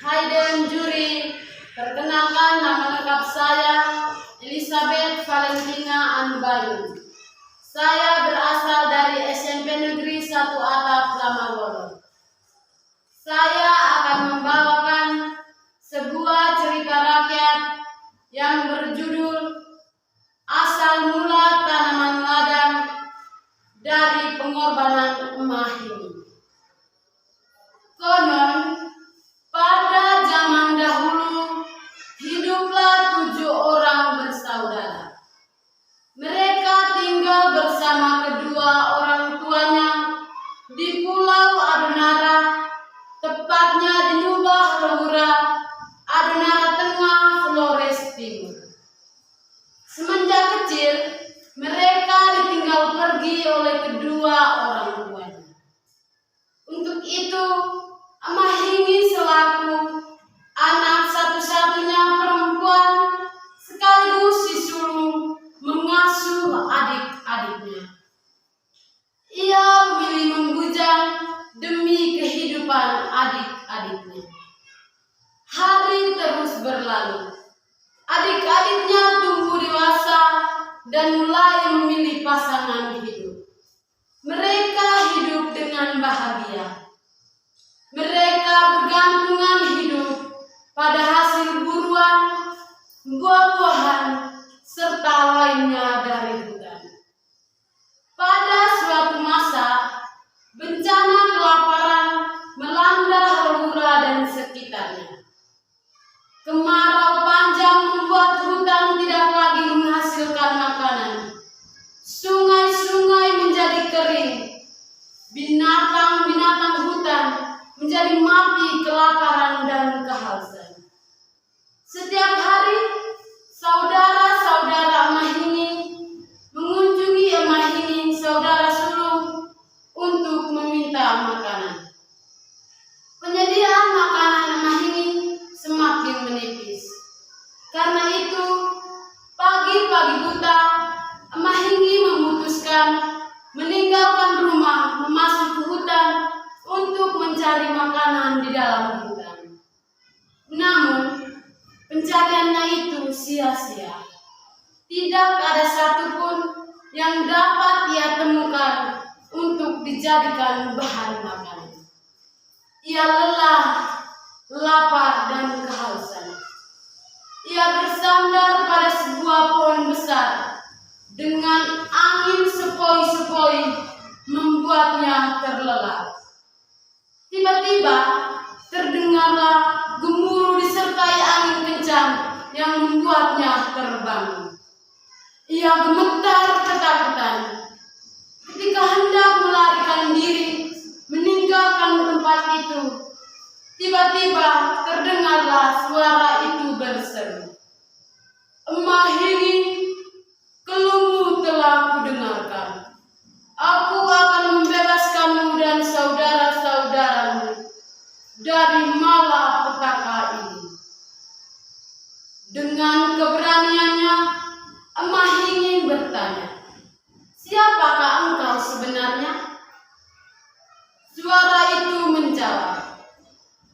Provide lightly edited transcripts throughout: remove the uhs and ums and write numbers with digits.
Hai Dewan Juri, perkenalkan nama lengkap saya Elizabeth Valentina Anubayu. Saya berasal dari SMP Negeri 1 Atap Lamagolo. Saya akan membawakan sebuah cerita rakyat yang berjudul Asal Mula Tanaman Ladang dari Pengorbanan Emah Hini. Konon, pada zaman dahulu, hiduplah 7 orang bersaudara. Mereka tinggal bersama kedua orang tuanya di Pulau Adonara, tepatnya di Nubah Rohura, Adonara Tengah, Flores Timur. Semenjak kecil, mereka ditinggal pergi oleh kedua orang tuanya. Untuk itu, Emah Hini selaku anak satu-satunya perempuan sekaligus si sulung mengasuh adik-adiknya. Ia memilih membujang demi kehidupan adik-adiknya. Hari terus berlalu. Adik-adiknya tumbuh dewasa dan mulai memilih pasangan hidup. Mereka hidup dengan bahagia. Mereka bergantungan hidup pada hasil buruan, buah-buahan, serta lainnya dari hutan. Pada suatu masa, bencana kelaparan melanda Rohura dan sekitarnya. Kemarau panjang membuat hutan tidak lagi menghasilkan makanan. Sungai-sungai menjadi kering. Binatang-binatang hutan menjadi mati kelaparan dan kehausan. Setiap hari, saudara-saudara Emah Hini mengunjungi Emah Hini, saudara sulung, untuk meminta makanan. Penyediaan makanan Emah Hini semakin menipis. Karena itu, pagi-pagi buta, Emah Hini memutuskan meninggalkan rumah, memasuki hutan untuk mencari makanan di dalam hutan. Namun, pencariannya itu sia-sia. Tidak ada satupun yang dapat ia temukan untuk dijadikan bahan makanan. Ia lelah, lapar, dan kehausan. Ia bersandar pada sebuah pohon besar dengan angin sepoi-sepoi membuatnya terlelap. Tiba-tiba terdengarlah gemuruh disertai angin kencang yang membuatnya terbangun. Ia gemetar ketakutan. Ketika hendak melarikan diri meninggalkan tempat itu, tiba-tiba terdengarlah suara itu berseru, "Emah Hini, keluhmu telah kudengarkan. Aku akan membebaskanmu dan saudara-saudaramu dari malapetaka ini." Dengan keberaniannya, Emah Hini bertanya, "Siapakah engkau sebenarnya?" Suara itu menjawab,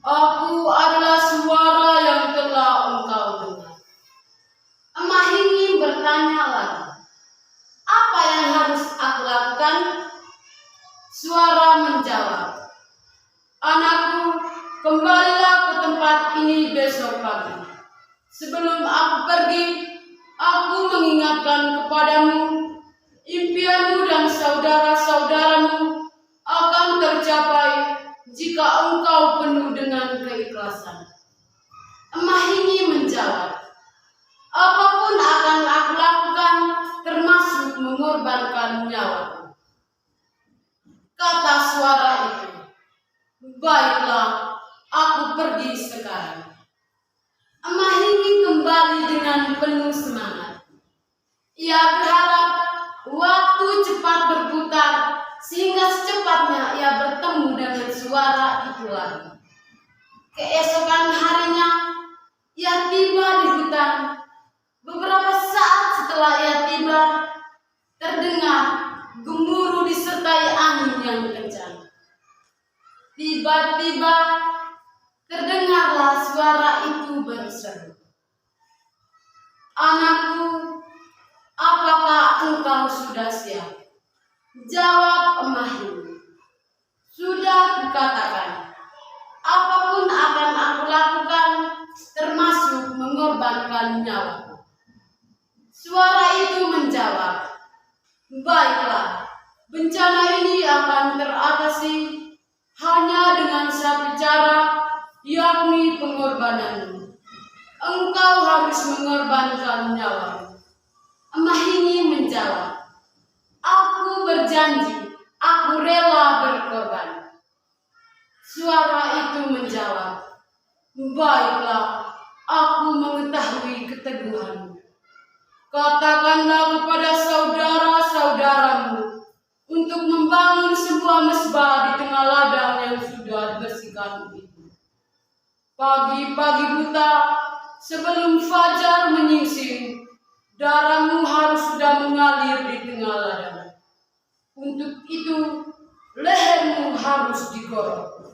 "Aku adalah suara yang telah engkau dengar." Emah Hini bertanya lagi, "Apa yang harus aku lakukan?" Suara menjawab, "Anakku, kembalilah ke tempat ini besok pagi. Sebelum aku pergi, aku mengingatkan kepadamu, impianmu dan saudara-saudaramu akan tercapai jika engkau penuh dengan keikhlasan." Emah Hini menjawab, "Apapun akan aku lakukan, termasuk mengorbankan nyawaku." Kata suara itu, "Baiklah, aku pergi sekarang." Emah Hini kembali dengan penuh semangat. Ia berharap waktu cepat berputar sehingga secepatnya ia bertemu dengan suara itu lagi. Keesokan harinya, ia tiba di hutan. Beberapa saat setelah ia tiba, terdengar gemuruh disertai angin yang kencang. Tiba-tiba terdengarlah "Anakku, apakah engkau sudah siap?" Jawab Emahi, "Sudah kukatakan, apapun akan aku lakukan, termasuk mengorbankan nyawaku." Suara itu menjawab, "Baiklah, bencana ini akan teratasi hanya dengan satu cara, yakni pengorbananmu. Engkau harus mengorbankan nyawamu." Emahi menjawab, "Aku berjanji, aku rela berkorban." Suara itu menjawab, "Baiklah, aku mengetahui keteguhanmu. Katakanlah kepada saudara-saudaramu untuk membangun sebuah mezbah di tengah ladang yang sudah dibersihkan itu. Pagi-pagi buta, sebelum fajar menyingsing, darahmu harus sudah mengalir di tengah ladang. Untuk itu, lehermu harus digorok.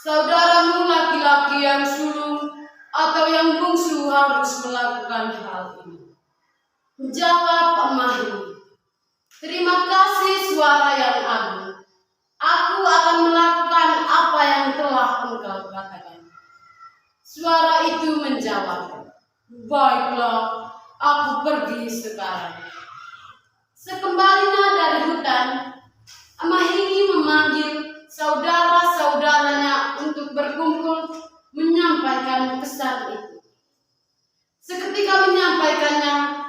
Saudaramu laki-laki yang sulung atau yang bungsu harus melakukan hal ini." Jawab Emahi, "Terima kasih suara yang agung. Aku akan melakukan apa yang telah engkau katakan." Suara itu menjawab, "Baiklah, aku pergi sekarang." Sekembalinya dari hutan, Emahi memanggil saudara-saudaranya untuk berkumpul menyampaikan pesan itu. Seketika menyampaikannya,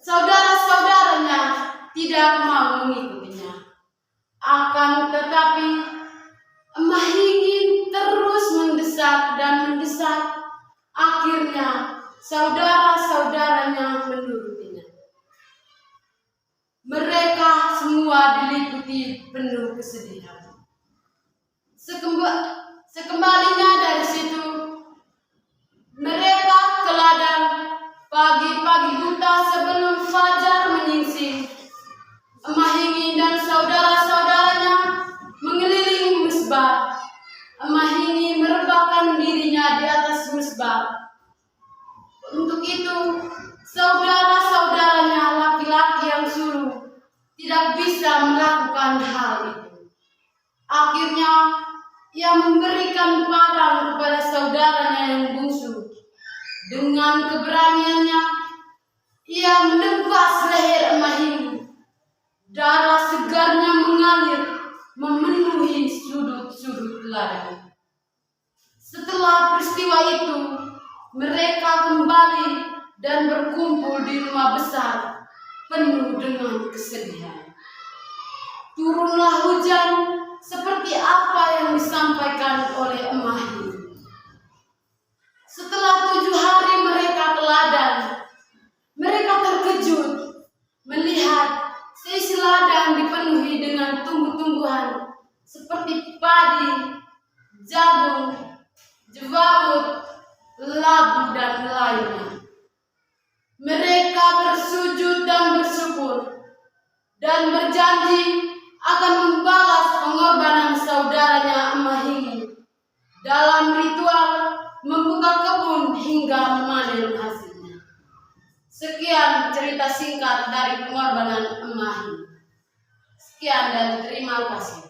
saudara-saudaranya tidak mau mengikutinya. Akan tetapi, Emahi terus mendesak dan mendesak. Akhirnya, saudara-saudaranya menurutinya. Mereka semua diliputi penuh kesedihan. Sekembalinya dari situ, mereka ke ladang. Pagi-pagi buta sebelum fajar menyingsing, Emahi dan saudara-saudaranya mengelilingi mezbah. Emahi merebahkan dirinya di atas mezbah. Untuk itu, saudara-saudaranya laki-laki yang sulung tidak bisa melakukan hal itu. Akhirnya, ia memberikan parang kepada saudaranya yang bungsu. Dengan keberaniannya, ia menebas leher Emahi. Darah segarnya mengalir memenuhi sudut-sudut ladang. Setelah peristiwa itu, mereka kembali dan berkumpul di rumah besar penuh dengan kesedihan. Turunlah hujan seperti apa yang disampaikan oleh Emahi. Setelah 7 hari mereka ke ladang, mereka terkejut melihat seisi ladang dipenuhi dengan tumbuh-tumbuhan seperti padi, jagung, jewawut, labu, dan lainnya. Mereka bersujud dan bersyukur dan berjanji akan membalas pengorbanan saudaranya Emahi dalam ritual membuka kebun hingga memanen hasilnya. Sekian cerita singkat dari pengorbanan Emahi. Sekian dan terima kasih.